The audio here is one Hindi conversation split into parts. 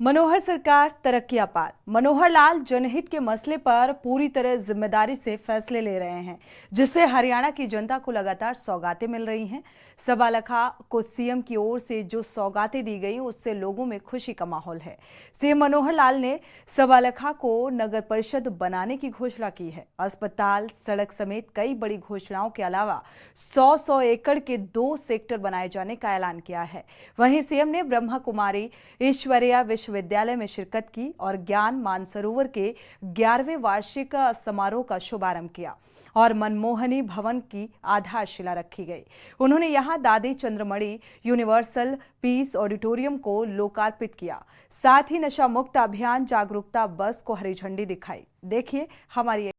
मनोहर सरकार तरक्की अपार। मनोहर लाल जनहित के मसले पर पूरी तरह जिम्मेदारी से फैसले ले रहे हैं, जिससे हरियाणा की जनता को लगातार सौगातें मिल रही हैं। सवा लाखा को सीएम की ओर से जो सौगातें दी गई, उससे लोगों में खुशी का माहौल है। सीएम मनोहर लाल ने सवा लाखा को नगर परिषद बनाने की घोषणा की है। अस्पताल, सड़क समेत कई बड़ी घोषणाओं के अलावा 100 एकड़ के 2 सेक्टर बनाए जाने का ऐलान किया है। वहीं सीएम ने ब्रह्मा कुमारी ईश्वरीय विश्वविद्यालय में शिरकत की और ज्ञान मानसरोवर के 11वें वार्षिक समारोह का शुभारंभ किया और मनमोहनी भवन की आधारशिला रखी गई। उन्होंने यहां दादी चंद्रमणि यूनिवर्सल पीस ऑडिटोरियम को लोकार्पित किया। साथ ही नशा मुक्त अभियान जागरूकता बस को हरी झंडी दिखाई। देखिए हमारी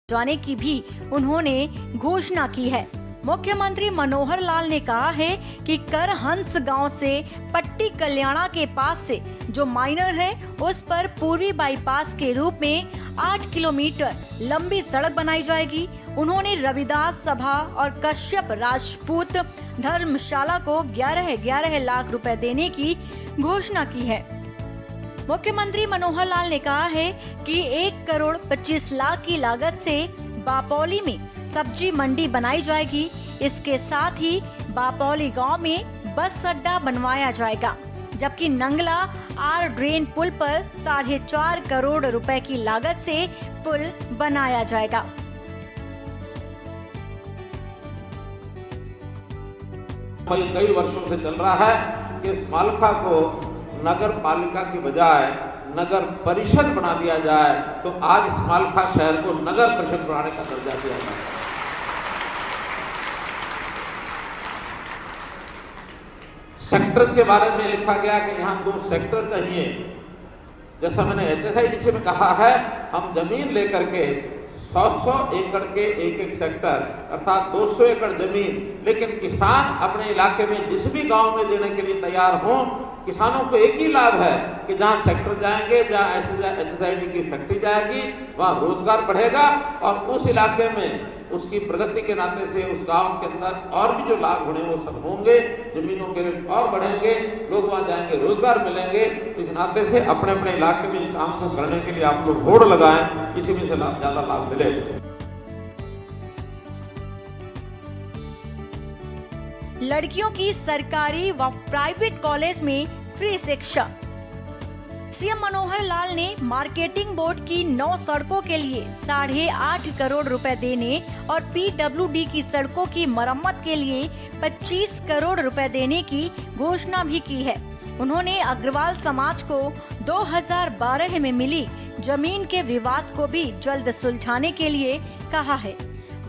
जाने की भी उन्होंने घोषणा की है। मुख्यमंत्री मनोहर लाल ने कहा है कि करहंस गांव से पट्टी कल्याणा के पास से जो माइनर है, उस पर पूर्वी बाईपास के रूप में 8 किलोमीटर लंबी सड़क बनाई जाएगी। उन्होंने रविदास सभा और कश्यप राजपूत धर्मशाला को 11 लाख रुपए देने की घोषणा की है। मुख्यमंत्री मनोहर लाल ने कहा है कि 1 करोड़ 25 लाख की लागत से बापौली में सब्जी मंडी बनाई जाएगी। इसके साथ ही बापौली गांव में बस अड्डा बनवाया जाएगा, जबकि नंगला आर ड्रेन पुल पर 4.5 करोड़ रुपए की लागत से पुल बनाया जाएगा। कई वर्षों से चल रहा है कि स्मालखा को नगर पालिका की बजाय नगर परिषद बना दिया जाए, तो आज स्मालखा शहर को नगर परिषद बनाने का दर्जा दिया जाए। सेक्टर के बारे में लिखा गया कि यहाँ 2 सेक्टर चाहिए। जैसा मैंने HSIDC में कहा है, हम जमीन लेकर के 100 एकड़ के एक सेक्टर अर्थात 200 एकड़ जमीन, लेकिन किसान अपने इलाके में जिस भी गांव में देने के लिए तैयार हों। किसानों को एक ही लाभ है कि जहां सेक्टर जाएंगे, जहां HSID की फैक्ट्री जाएगी, वहां रोजगार बढ़ेगा और उस इलाके में उसकी प्रगति के नाते से उस गांव के अंदर और भी जो लाभ होने वो सब होंगे। जमीनों के रेट और बढ़ेंगे, लोग वहां जाएंगे, रोजगार मिलेंगे। इस नाते से अपने अपने इलाके में इस काम को करने के लिए आप लोग होड़ लगाएं, इसी में से ज्यादा लाभ मिले। लड़कियों की सरकारी व प्राइवेट कॉलेज में फ्री शिक्षा। सीएम मनोहर लाल ने मार्केटिंग बोर्ड की 9 सड़कों के लिए 8.5 करोड़ रुपए देने और PWD की सड़कों की मरम्मत के लिए 25 करोड़ रुपए देने की घोषणा भी की है। उन्होंने अग्रवाल समाज को 2012 में मिली जमीन के विवाद को भी जल्द सुलझाने के लिए कहा है।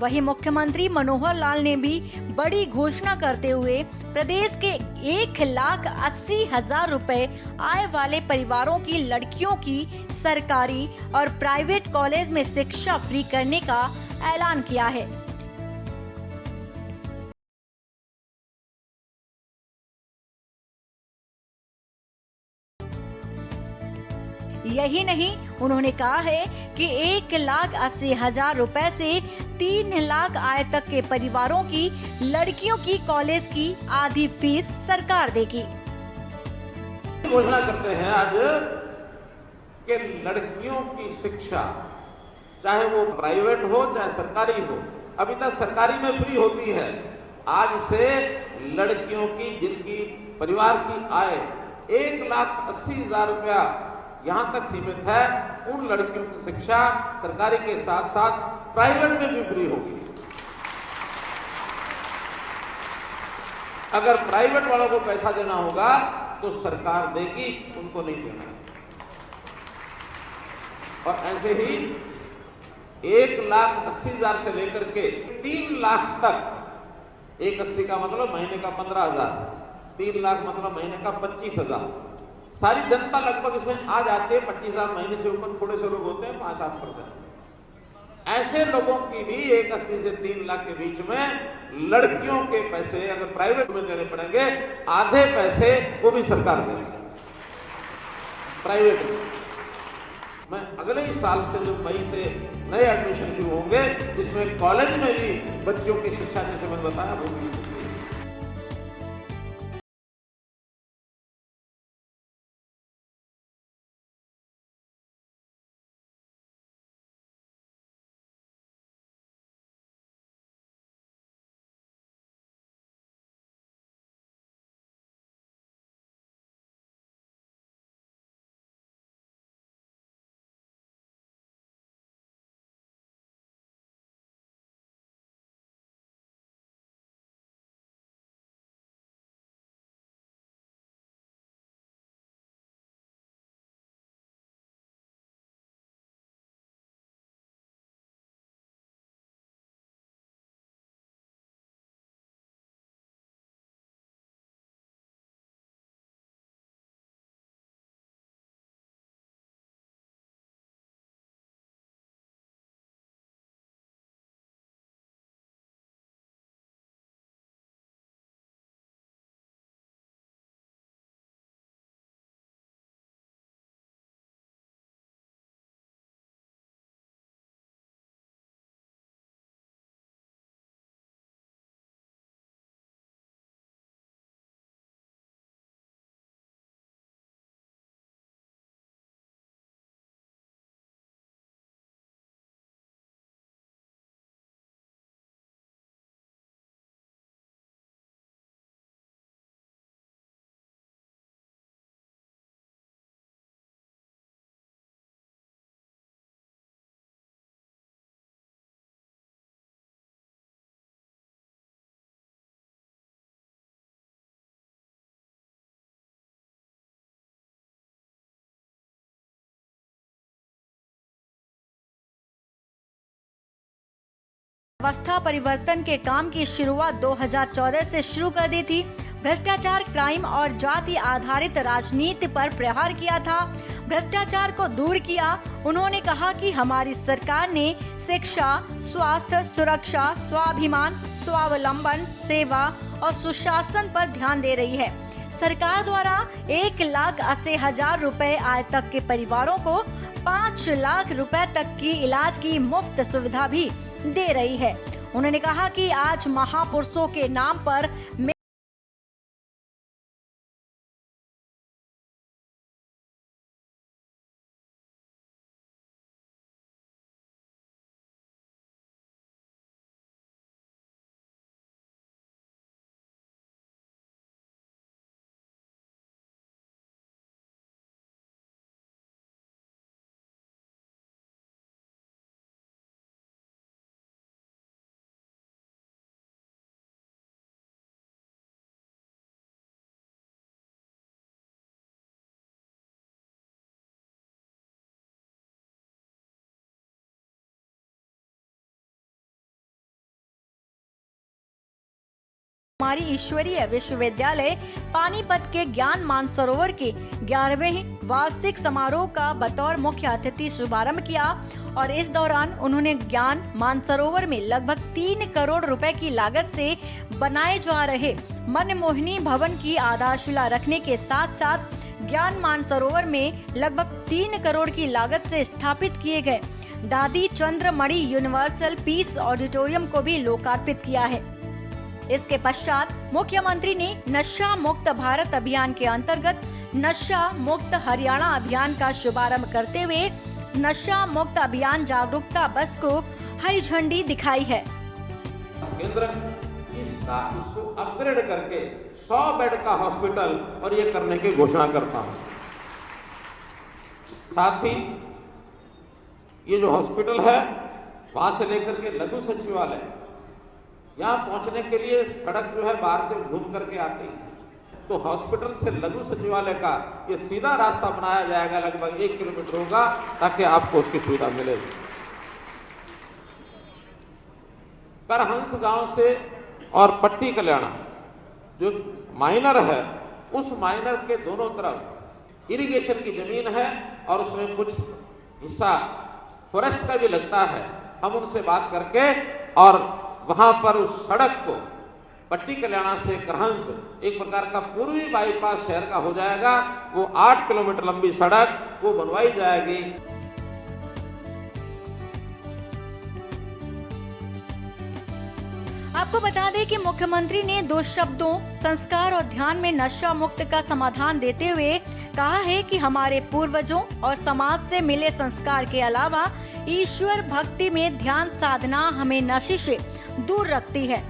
वहीं मुख्यमंत्री मनोहर लाल ने भी बड़ी घोषणा करते हुए प्रदेश के 1,80,000 रुपए आय वाले परिवारों की लड़कियों की सरकारी और प्राइवेट कॉलेज में शिक्षा फ्री करने का ऐलान किया है। यही नहीं, उन्होंने कहा है कि 1,80,000 रुपए से 3 लाख आय तक के परिवारों की लड़कियों की कॉलेज की आधी फीस सरकार देगी। घोषणा करते हैं आज कि लड़कियों की शिक्षा, चाहे वो प्राइवेट हो चाहे सरकारी हो, अभी तक सरकारी में फ्री होती है। आज से लड़कियों की जिनकी परिवार की आय 1,80,000 रुपया यहां तक सीमित है, उन लड़कियों की शिक्षा सरकारी के साथ साथ प्राइवेट में भी फ्री होगी। अगर प्राइवेट वालों को पैसा देना होगा तो सरकार देगी, उनको नहीं देना है। और ऐसे ही 1,80,000 से लेकर के 3 लाख तक, 1,80 का मतलब महीने का 15,000, 3 लाख मतलब महीने का 25,000। सारी जनता लगभग इसमें आ जाती है। 25,000 महीने से ऊपर थोड़े से लोग होते हैं, 5-7%। ऐसे लोगों की भी 1,80 से 3 लाख के बीच में लड़कियों के पैसे अगर प्राइवेट में देने पड़ेंगे, आधे पैसे वो भी सरकार देगी प्राइवेट में। मैं अगले ही साल से जो मई से नए एडमिशन शुरू होंगे, जिसमें कॉलेज में भी बच्चों की शिक्षा, जैसे मैंने बताया, वो भी होगी। व्यवस्था परिवर्तन के काम की शुरुआत 2014 से शुरू कर दी थी। भ्रष्टाचार, क्राइम और जाति आधारित राजनीति पर प्रहार किया था, भ्रष्टाचार को दूर किया। उन्होंने कहा कि हमारी सरकार ने शिक्षा, स्वास्थ्य, सुरक्षा, स्वाभिमान, स्वावलंबन, सेवा और सुशासन पर ध्यान दे रही है। सरकार द्वारा 1,80,000 रुपए आय तक के परिवारों को 5 लाख रुपए तक की इलाज की मुफ्त सुविधा भी दे रही है। उन्होंने कहा कि आज महापुरुषों के नाम पर हमारी ईश्वरीय विश्वविद्यालय पानीपत के ज्ञान मानसरोवर के 11वें वार्षिक समारोह का बतौर मुख्य अतिथि शुभारंभ किया और इस दौरान उन्होंने ज्ञान मानसरोवर में लगभग 3 करोड़ रुपए की लागत से बनाए जा रहे मनमोहिनी भवन की आधारशिला रखने के साथ साथ ज्ञान मानसरोवर में लगभग 3 करोड़ की लागत से स्थापित किए गए दादी चंद्रमणि यूनिवर्सल पीस ऑडिटोरियम को भी लोकार्पित किया है। इसके पश्चात मुख्यमंत्री ने नशा मुक्त भारत अभियान के अंतर्गत नशा मुक्त हरियाणा अभियान का शुभारंभ करते हुए नशा मुक्त अभियान जागरूकता बस को हरी झंडी दिखाई है। केंद्र इसको अपग्रेड करके 100 बेड का हॉस्पिटल और ये करने की घोषणा करता हूं। साथ ही ये जो हॉस्पिटल है वहां से लेकर के लघु सचिवालय यहाँ पहुंचने के लिए सड़क जो है बाहर से घूम करके आती है, तो हॉस्पिटल से लघु सचिवालय का ये सीधा रास्ता बनाया जाएगा, लगभग 1 किलोमीटर होगा, ताकि आपको उसकी सुविधा मिले। करहंस गांव से और पट्टी कल्याणा जो माइनर है, उस माइनर के दोनों तरफ इरिगेशन की जमीन है और उसमें कुछ हिस्सा फॉरेस्ट का भी लगता है। हम उनसे बात करके और वहां पर उस सड़क को पट्टी कल्याणा से करहंस एक प्रकार का पूर्वी बाईपास शहर का हो जाएगा। वो 8 किलोमीटर लंबी सड़क वो बनवाई जाएगी। आपको बता दें कि मुख्यमंत्री ने 2 शब्दों संस्कार और ध्यान में नशा मुक्त का समाधान देते हुए कहा है कि हमारे पूर्वजों और समाज से मिले संस्कार के अलावा ईश्वर भक्ति में ध्यान साधना हमें नशे से दूर रखती है।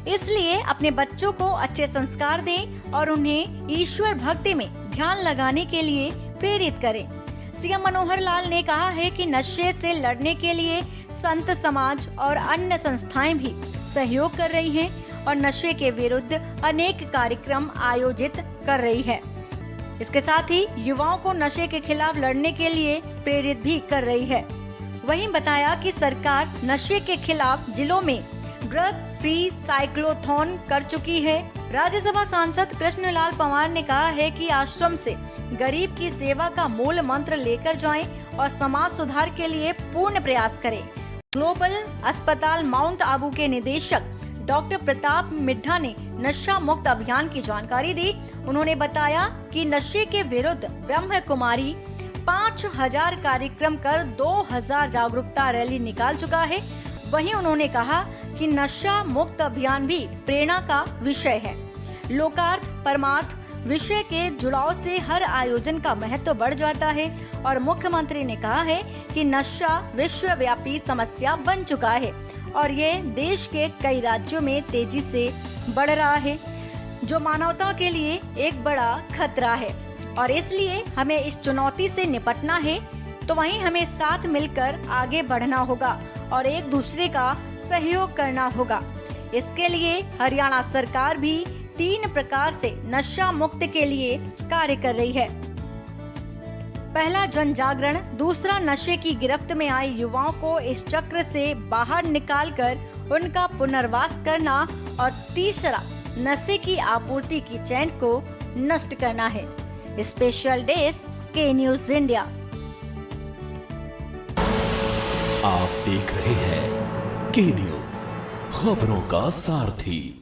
इसलिए अपने बच्चों को अच्छे संस्कार दें और उन्हें ईश्वर भक्ति में ध्यान लगाने के लिए प्रेरित करें। सीएम मनोहर लाल ने कहा है कि नशे से लड़ने के लिए संत समाज और अन्य संस्थाएं भी सहयोग कर रही हैं और नशे के विरुद्ध अनेक कार्यक्रम आयोजित कर रही है। इसके साथ ही युवाओं को नशे के खिलाफ लड़ने के लिए प्रेरित भी कर रही है। वहीं बताया कि सरकार नशे के खिलाफ जिलों में ड्रग फ्री साइक्लोथॉन कर चुकी है। राज्यसभा सांसद कृष्णलाल पंवार ने कहा है कि आश्रम से गरीब की सेवा का मूल मंत्र लेकर जाएं और समाज सुधार के लिए पूर्ण प्रयास करें। ग्लोबल अस्पताल माउंट आबू के निदेशक डॉक्टर प्रताप मिड्ढा ने नशा मुक्त अभियान की जानकारी दी। उन्होंने बताया कि नशे के विरुद्ध ब्रह्म कुमारी 5000 कार्यक्रम कर 2000 जागरूकता रैली निकाल चुका है। वहीं उन्होंने कहा कि नशा मुक्त अभियान भी प्रेरणा का विषय है। लोकार्थ परमार्थ विषय के जुड़ाव से हर आयोजन का महत्व बढ़ जाता है और मुख्यमंत्री ने कहा है कि नशा विश्वव्यापी समस्या बन चुका है और ये देश के कई राज्यों में तेजी से बढ़ रहा है, जो मानवता के लिए एक बड़ा खतरा है और इसलिए हमें इस चुनौती से निपटना है। तो वहीं हमें साथ मिलकर आगे बढ़ना होगा और एक दूसरे का सहयोग करना होगा। इसके लिए हरियाणा सरकार भी 3 प्रकार से नशा मुक्त के लिए कार्य कर रही है। पहला जन जागरण, दूसरा नशे की गिरफ्त में आए युवाओं को इस चक्र से बाहर निकालकर उनका पुनर्वास करना और तीसरा नशे की आपूर्ति की चेन को नष्ट करना है। स्पेशल डेस्क के न्यूज़ इंडिया। आप देख रहे हैं के न्यूज़, खबरों का सारथी।